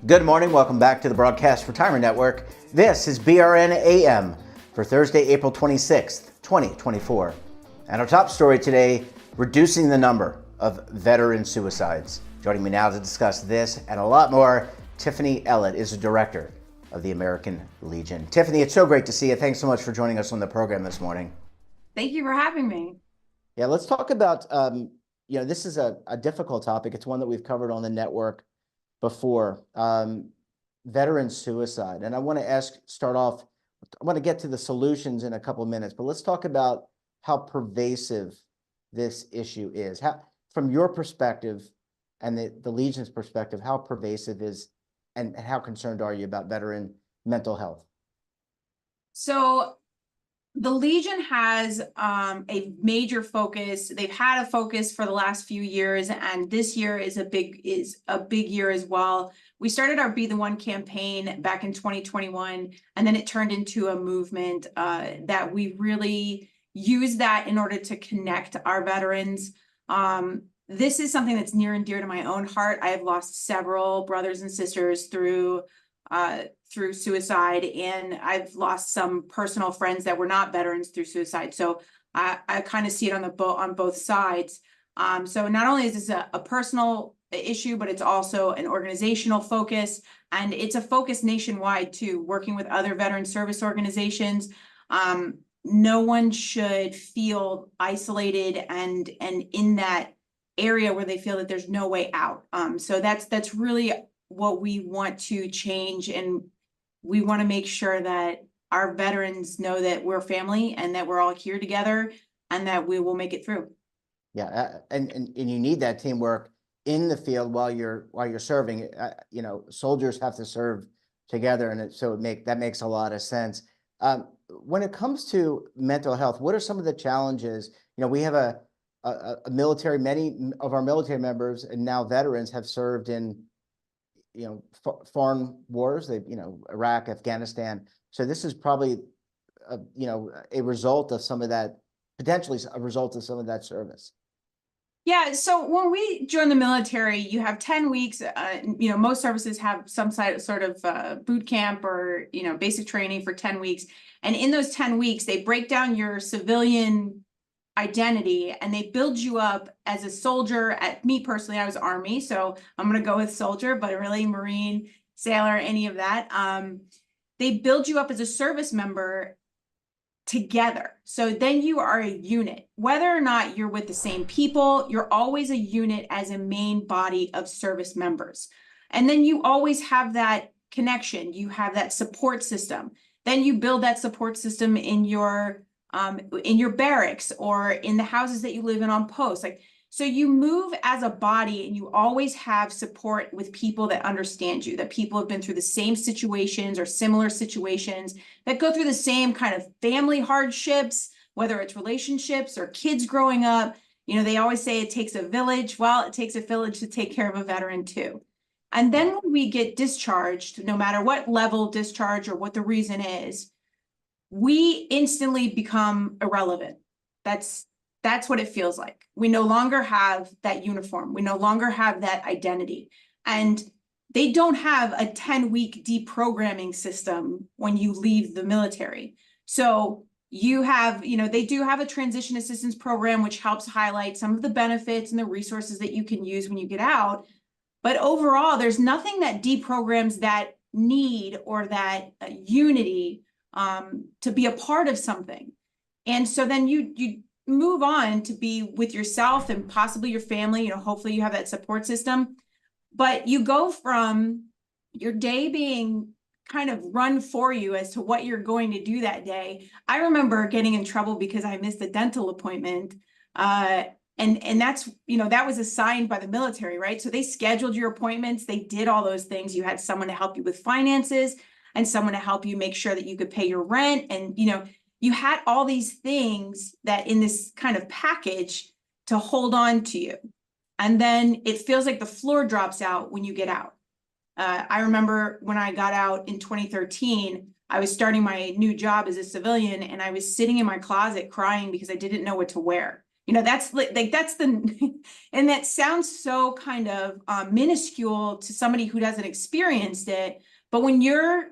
Good morning. Welcome back to the Broadcast Retirement Network. This is BRN AM for Thursday, April 26th, 2024. And our top story today, reducing the number of veteran suicides. Joining me now to discuss this and a lot more, Tiffany Ellett is the director of the American Legion. Tiffany, it's so great to see you. Thanks so much for joining us on the program this morning. Thank you for having me. Yeah, let's talk about, this is a difficult topic. It's one that we've covered on the network before, veteran suicide. And I want to start off, I want to get to the solutions in a couple of minutes, but let's talk about how pervasive this issue is. From your perspective and the Legion's perspective, how pervasive is and how concerned are you about veteran mental health? So the Legion has a major focus. They've had a focus for the last few years, and this year is a big year as well. We started our Be the One campaign back in 2021, and then it turned into a movement that we really use that in order to connect our veterans. This is something that's near and dear to my own heart. I have lost several brothers and sisters through suicide, and I've lost some personal friends that were not veterans through suicide. So I kind of see it on both sides. So not only is this a personal issue, but it's also an organizational focus, and it's a focus nationwide too, working with other veteran service organizations. No one should feel isolated and in that area where they feel that there's no way out. So that's really what we want to change, and we want to make sure that our veterans know that we're family and that we're all here together and that we will make it through. Yeah, and you need that teamwork in the field while you're serving. Soldiers have to serve together, and that makes a lot of sense. When it comes to mental health, what are some of the challenges? We have a military. Many of our military members and now veterans have served in foreign wars. They've Iraq, Afghanistan. So this is probably a result of some of that, potentially a result of some of that service. Yeah, so when we join the military, you have 10 weeks. Most services have some sort of boot camp or basic training for 10 weeks. And in those 10 weeks, they break down your civilian identity and they build you up as a soldier. At me personally, I was Army, so I'm going to go with soldier, but really Marine, sailor, any of that. They build you up as a service member together. So then you are a unit. Whether or not you're with the same people, you're always a unit as a main body of service members. And then you always have that connection. You have that support system. Then you build that support system in your barracks or in the houses that you live in on post. So you move as a body and you always have support with people that understand you, that people have been through the same situations or similar situations, that go through the same kind of family hardships, whether it's relationships or kids growing up. They always say it takes a village. Well, it takes a village to take care of a veteran too. And then when we get discharged, no matter what level discharge or what the reason is, we instantly become irrelevant. That's what it feels like. We no longer have that uniform. We no longer have that identity. And they don't have a 10-week deprogramming system when you leave the military. So you have, they do have a transition assistance program, which helps highlight some of the benefits and the resources that you can use when you get out. But overall, there's nothing that deprograms that need or that unity to be a part of something. And so then you move on to be with yourself and possibly your family. Hopefully you have that support system, but you go from your day being kind of run for you as to what you're going to do that day. I remember getting in trouble because I missed a dental appointment. And that's, that was assigned by the military, right? So they scheduled your appointments. They did all those things. You had someone to help you with finances and someone to help you make sure that you could pay your rent. And, you had all these things that in this kind of package to hold on to you. And then it feels like the floor drops out when you get out. I remember when I got out in 2013, I was starting my new job as a civilian and I was sitting in my closet crying because I didn't know what to wear. That's like that's the, and that sounds so kind of minuscule to somebody who doesn't experienced it. But when your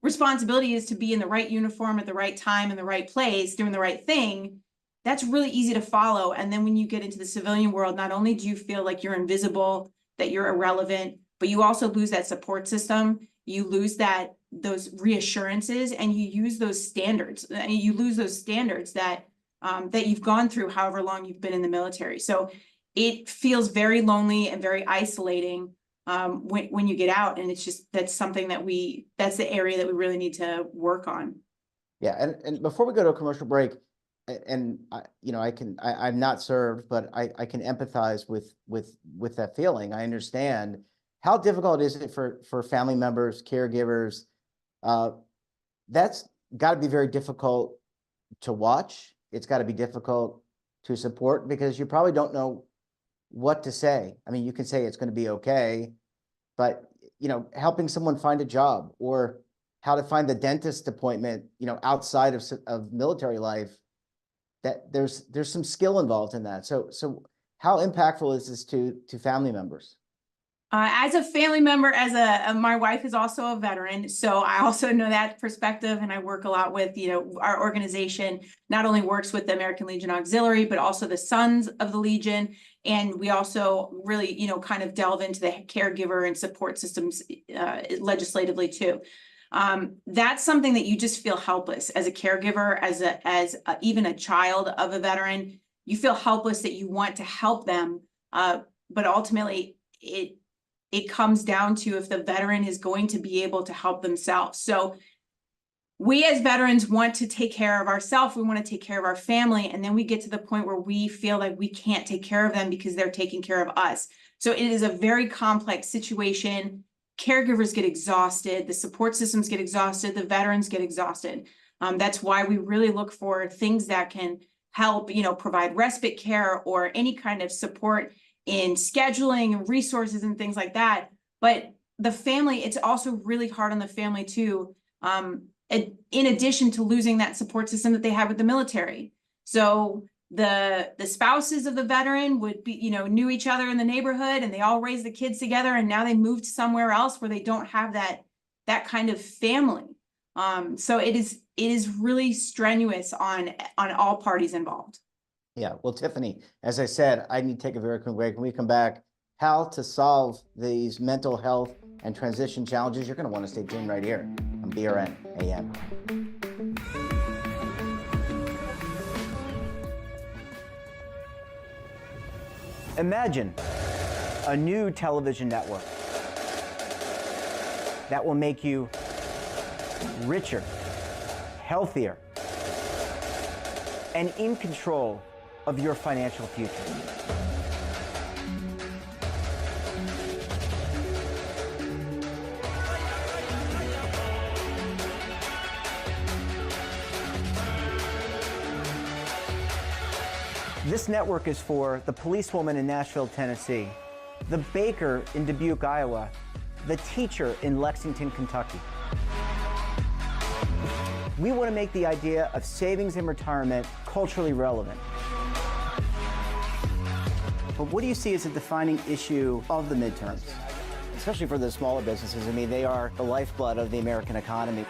responsibility is to be in the right uniform at the right time in the right place, doing the right thing, that's really easy to follow. And then when you get into the civilian world, not only do you feel like you're invisible, that you're irrelevant, but you also lose that support system. You lose those reassurances, and you use those standards. And you lose those standards that you've gone through however long you've been in the military. So it feels very lonely and very isolating when you get out. And it's just, that's something that's the area that we really need to work on. Yeah. And before we go to a commercial break, and I'm not served, but I can empathize with that feeling. I understand how difficult is it for family members, caregivers. That's got to be very difficult to watch. It's got to be difficult to support, because you probably don't know what to say. I mean, you can say it's going to be okay, but helping someone find a job, or how to find the dentist appointment, outside of military life, that there's some skill involved in that. So how impactful is this to family members? As a family member, my wife is also a veteran, so I also know that perspective, and I work a lot with, our organization not only works with the American Legion Auxiliary, but also the Sons of the Legion. And we also really, kind of delve into the caregiver and support systems legislatively too. That's something that you just feel helpless as a caregiver, as even a child of a veteran. You feel helpless, that you want to help them, but ultimately it comes down to if the veteran is going to be able to help themselves. So we as veterans want to take care of ourselves. We want to take care of our family. And then we get to the point where we feel like we can't take care of them because they're taking care of us. So it is a very complex situation. Caregivers get exhausted. The support systems get exhausted. The veterans get exhausted. That's why we really look for things that can help, provide respite care or any kind of support in scheduling and resources and things like that. But the family, it's also really hard on the family too, in addition to losing that support system that they have with the military. So the spouses of the veteran would be, knew each other in the neighborhood, and they all raised the kids together, and now they moved somewhere else where they don't have that kind of family. So it is really strenuous on all parties involved. Yeah, well, Tiffany, as I said, I need to take a very quick break. When we come back, how to solve these mental health and transition challenges, you're going to want to stay tuned right here on BRN AM. Imagine a new television network that will make you richer, healthier, and in control of your financial future. This network is for the policewoman in Nashville, Tennessee, the baker in Dubuque, Iowa, the teacher in Lexington, Kentucky. We want to make the idea of savings and retirement culturally relevant. But what do you see as a defining issue of the midterms, especially for the smaller businesses? I mean, they are the lifeblood of the American economy.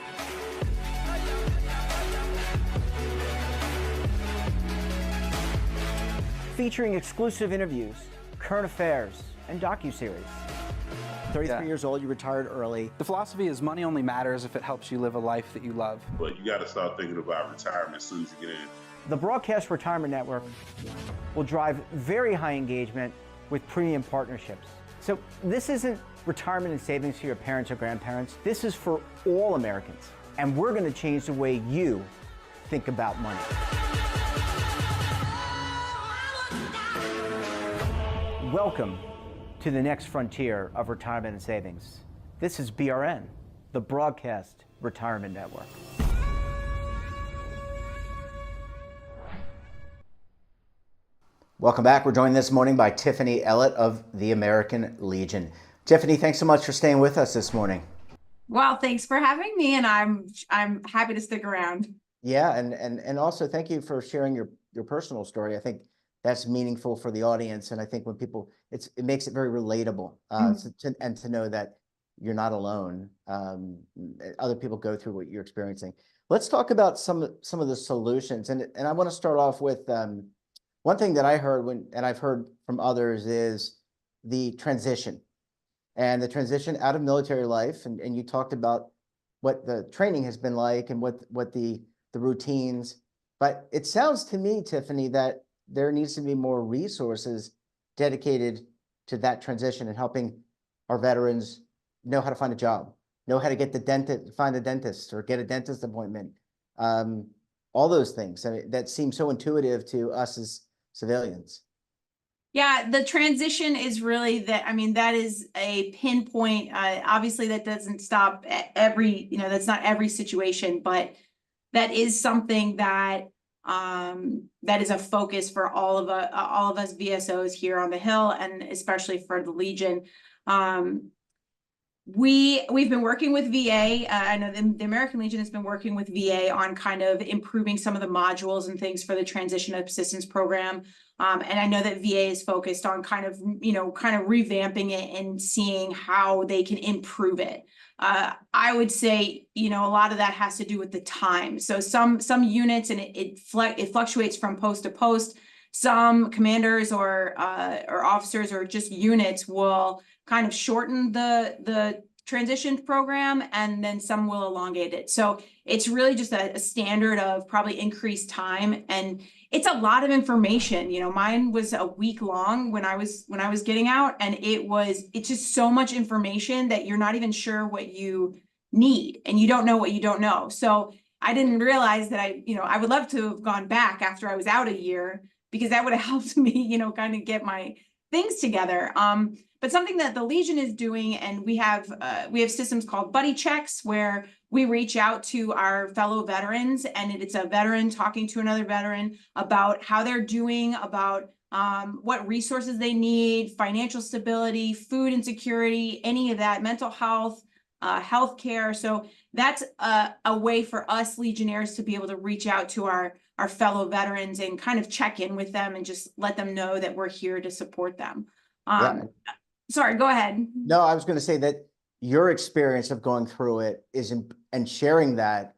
Featuring exclusive interviews, current affairs, and docuseries. 33 years old, you retired early. The philosophy is money only matters if it helps you live a life that you love. But you got to start thinking about retirement as soon as you get in. The Broadcast Retirement Network will drive very high engagement with premium partnerships. So this isn't retirement and savings for your parents or grandparents. This is for all Americans. And we're going to change the way you think about money. Welcome to the next frontier of retirement and savings. This is BRN, the Broadcast Retirement Network. Welcome back. We're joined this morning by Tiffany Ellett of the American Legion. Tiffany, thanks so much for staying with us this morning. Well, thanks for having me, and I'm happy to stick around. Yeah, and also thank you for sharing your personal story. I think that's meaningful for the audience. And I think when people, it makes it very relatable, and to know that you're not alone. Other people go through what you're experiencing. Let's talk about some of the solutions. And I want to start off with one thing that I heard and I've heard from others is the transition out of military life. And you talked about what the training has been like and what the routines. But it sounds to me, Tiffany, that there needs to be more resources dedicated to that transition and helping our veterans know how to find a job, know how to get find a dentist or get a dentist appointment. All those things. I mean, that seems so intuitive to us as civilians. Yeah, the transition is really that. I mean, that is a pinpoint. Obviously, that doesn't stop at every, that's not every situation, but that is something that that is a focus for all of us VSOs here on the Hill, and especially for the Legion. We've been working with VA. I know the American Legion has been working with VA on kind of improving some of the modules and things for the transition assistance program. And I know that VA is focused on kind of revamping it and seeing how they can improve it. I would say, a lot of that has to do with the time. So some units, and it fluctuates from post to post. Some commanders or officers or just units will kind of shorten the transition program, and then some will elongate it. So it's really just a standard of probably increased time, and it's a lot of information. Mine was a week long when I was getting out, and it's just so much information that you're not even sure what you need, and you don't know what you don't know. So I didn't realize that I would love to have gone back after I was out a year, because that would have helped me, kind of get my things together. But something that the Legion is doing, and we have systems called buddy checks, where we reach out to our fellow veterans, and it's a veteran talking to another veteran about how they're doing, about what resources they need, financial stability, food insecurity, any of that, mental health, healthcare. So that's a way for us Legionnaires to be able to reach out to our fellow veterans and kind of check in with them and just let them know that we're here to support them. Sorry, go ahead. No, I was going to say that your experience of going through it and sharing that,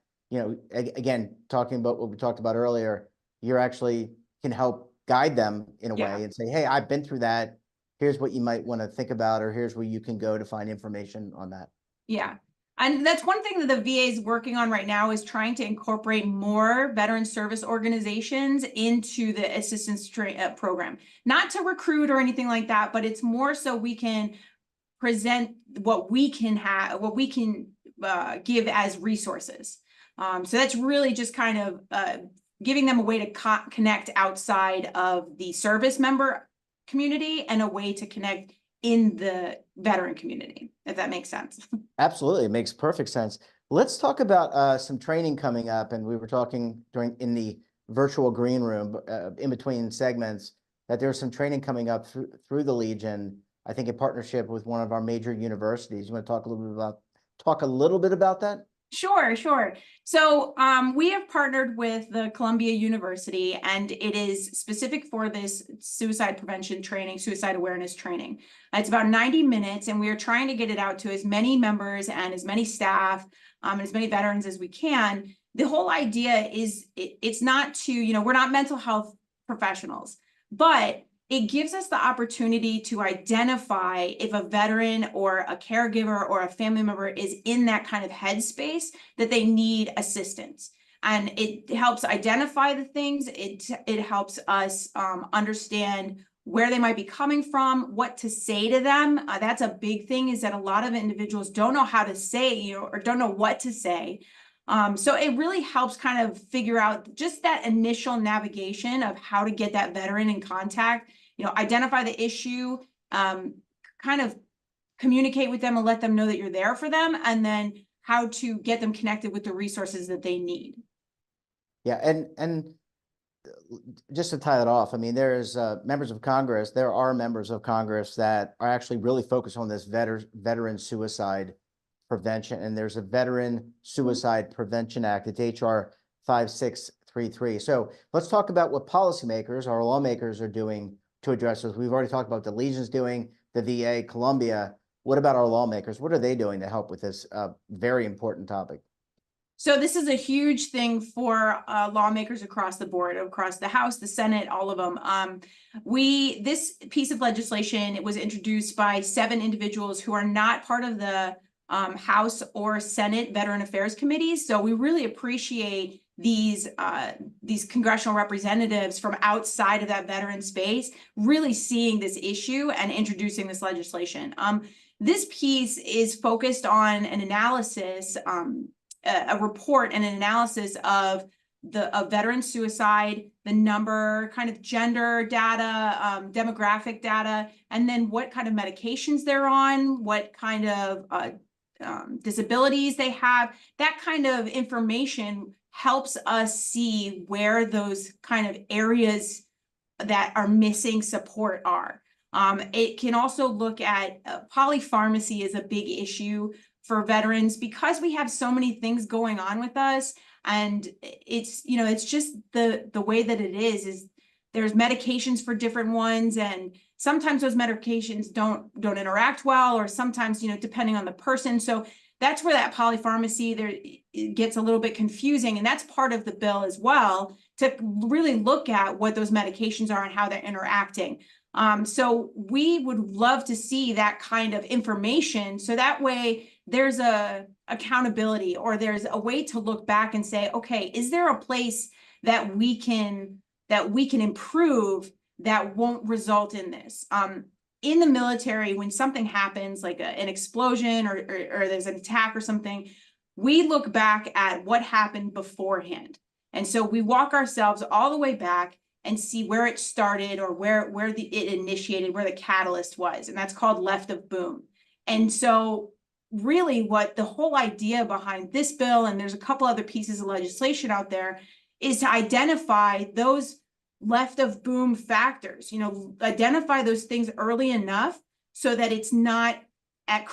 again, talking about what we talked about earlier, you're actually can help guide them in a way and say, hey, I've been through that. Here's what you might want to think about, or here's where you can go to find information on that. Yeah. And that's one thing that the VA is working on right now, is trying to incorporate more veteran service organizations into the assistance program. Not to recruit or anything like that, but it's more so we can present what we can give as resources. So that's really just kind of giving them a way to connect outside of the service member community, and a way to connect in the veteran community, if that makes sense. Absolutely. It makes perfect sense. Let's talk about some training coming up. And we were talking in the virtual green room in between segments, that there's some training coming up through the Legion, I think in partnership with one of our major universities. You want to talk a little bit about that? Sure. So we have partnered with the Columbia University, and it is specific for this suicide prevention training, suicide awareness training. It's about 90 minutes, and we are trying to get it out to as many members and as many staff and as many veterans as we can. The whole idea is it's not to, we're not mental health professionals, but it gives us the opportunity to identify if a veteran or a caregiver or a family member is in that kind of headspace that they need assistance. And it helps identify the things. It helps us understand where they might be coming from, what to say to them. That's a big thing, is that a lot of individuals don't know how to say, or don't know what to say. So it really helps kind of figure out just that initial navigation of how to get that veteran in contact, identify the issue, kind of communicate with them and let them know that you're there for them, and then how to get them connected with the resources that they need. Yeah. And just to tie that off, I mean, there are members of Congress that are actually really focused on this veteran suicide prevention. And there's a Veteran Suicide Prevention Act. It's HR 5633 833. So let's talk about what policymakers, our lawmakers are doing to address this. We've already talked about the Legion's doing, the VA, Columbia. What about our lawmakers? What are they doing to help with this very important topic? So this is a huge thing for lawmakers across the board, across the House, the Senate, all of them. This piece of legislation, it was introduced by 7 individuals who are not part of the House or Senate Veteran Affairs Committees. So we really appreciate these congressional representatives from outside of that veteran space really seeing this issue and introducing this legislation. This piece is focused on an analysis, a report and an analysis of veteran suicide, the number, kind of gender data, demographic data, and then what kind of medications they're on, what kind of disabilities they have. That kind of information helps us see where those kind of areas that are missing support are. It can also look at polypharmacy is a big issue for veterans because we have so many things going on with us, and it's just the way that it is there's medications for different ones, and sometimes those medications don't interact well, or sometimes depending on the person. So that's where that polypharmacy there it gets a little bit confusing, and that's part of the bill as well, to really look at what those medications are and how they're interacting. So we would love to see that kind of information, so that way there's a accountability, or there's a way to look back and say, okay, is there a place that we can improve that won't result in this? In the military, when something happens, like an explosion or there's an attack or something, we look back at what happened beforehand. And so we walk ourselves all the way back and see where it started, or where it initiated, where the catalyst was. And that's called left of boom. And so really what the whole idea behind this bill, and there's a couple other pieces of legislation out there, is to identify those left of boom factors, identify those things early enough so that it's not at the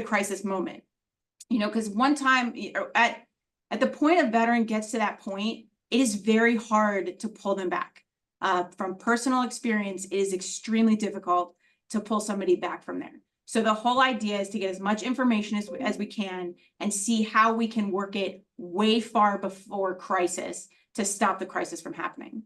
crisis moment. Because one time at the point a veteran gets to that point, it is very hard to pull them back. From personal experience, it is extremely difficult to pull somebody back from there. So the whole idea is to get as much information as we can and see how we can work it way far before crisis to stop the crisis from happening.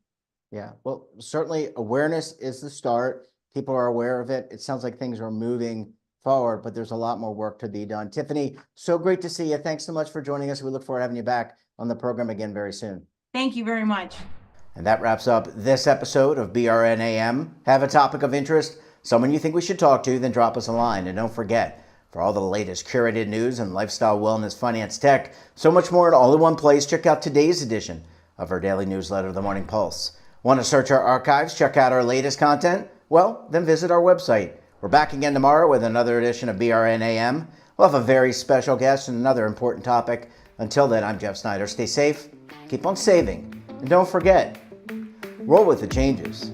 Yeah, well, certainly awareness is the start. People are aware of it. It sounds like things are moving forward, but there's a lot more work to be done. Tiffany, so great to see you. Thanks so much for joining us. We look forward to having you back on the program again very soon. Thank you very much. And that wraps up this episode of BRNAM. Have a topic of interest, someone you think we should talk to, then drop us a line. And don't forget, for all the latest curated news and lifestyle, wellness, finance, tech, so much more all in one place, check out today's edition of our daily newsletter, The Morning Pulse. Want to search our archives, check out our latest content? Well, then visit our website. We're back again tomorrow with another edition of BRNAM. We'll have a very special guest and another important topic. Until then, I'm Jeff Snyder. Stay safe, keep on saving, and don't forget, roll with the changes.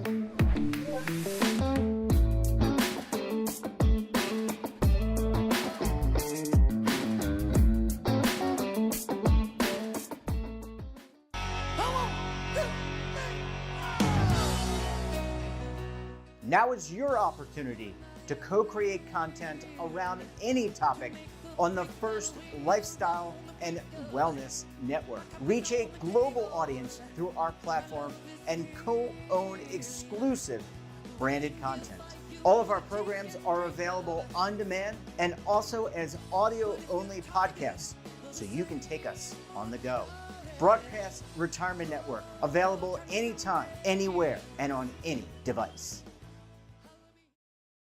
Now is your opportunity to co-create content around any topic on the first lifestyle and wellness network. Reach a global audience through our platform and co-own exclusive branded content. All of our programs are available on demand and also as audio-only podcasts, so you can take us on the go. Broadcast Retirement Network, available anytime, anywhere, and on any device.